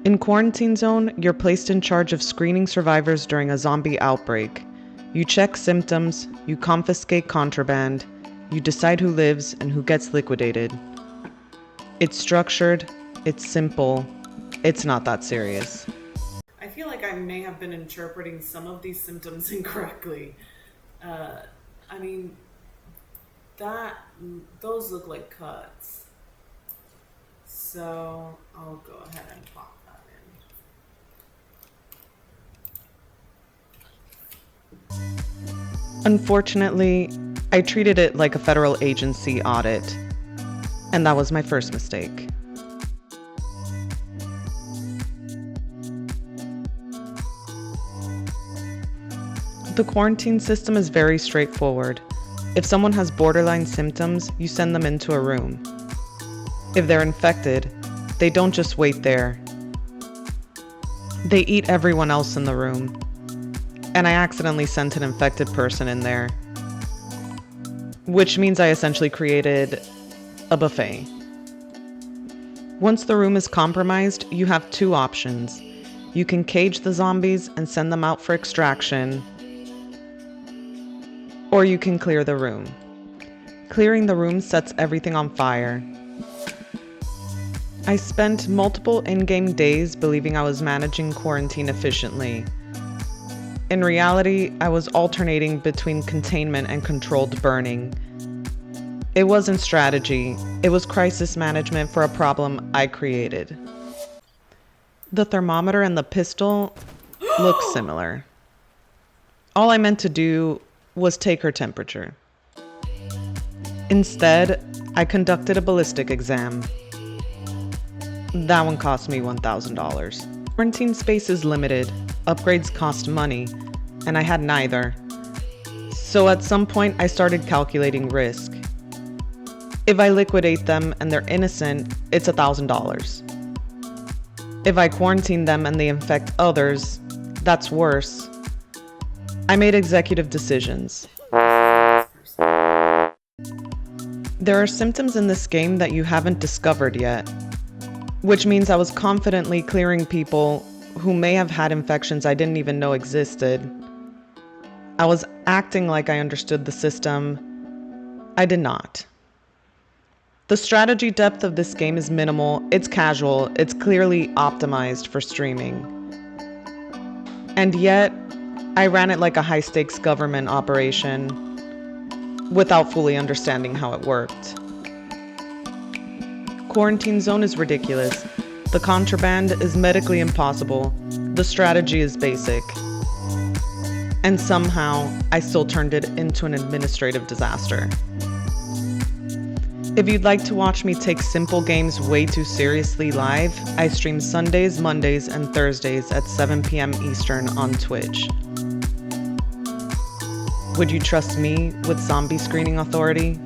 In Quarantine Zone, you're placed in charge of screening survivors during a zombie outbreak. You check symptoms, you confiscate contraband, you decide who lives and who gets liquidated. It's structured, it's simple, it's not that serious. I feel like I may have been interpreting some of these symptoms incorrectly. I mean, those look like cuts. So I'll go ahead and pop that in. Unfortunately, I treated it like a federal agency audit, and that was my first mistake. The quarantine system is very straightforward. If someone has borderline symptoms, you send them into a room. If they're infected, they don't just wait there. They eat everyone else in the room. And I accidentally sent an infected person in there, which means I essentially created a buffet. Once the room is compromised, you have two options. You can cage the zombies and send them out for extraction, or you can clear the room. Clearing the room sets everything on fire. I spent multiple in-game days believing I was managing quarantine efficiently. In reality, I was alternating between containment and controlled burning. It wasn't strategy, it was crisis management for a problem I created. The thermometer and the pistol look similar. All I meant to do was take her temperature. Instead, I conducted a ballistic exam. That one cost me $1,000. Quarantine space is limited, upgrades cost money, and I had neither. So at some point I started calculating risk. If I liquidate them and they're innocent, it's $1,000. If I quarantine them and they infect others, that's worse. I made executive decisions. There are symptoms in this game that you haven't discovered yet, which means I was confidently clearing people who may have had infections I didn't even know existed. I was acting like I understood the system. I did not. The strategy depth of this game is minimal, it's casual, it's clearly optimized for streaming. And yet, I ran it like a high-stakes government operation without fully understanding how it worked. Quarantine Zone is ridiculous. The contraband is medically impossible. The strategy is basic. And somehow, I still turned it into an administrative disaster. If you'd like to watch me take simple games way too seriously live, I stream Sundays, Mondays, and Thursdays at 7 p.m. Eastern on Twitch. Would you trust me with zombie screening authority?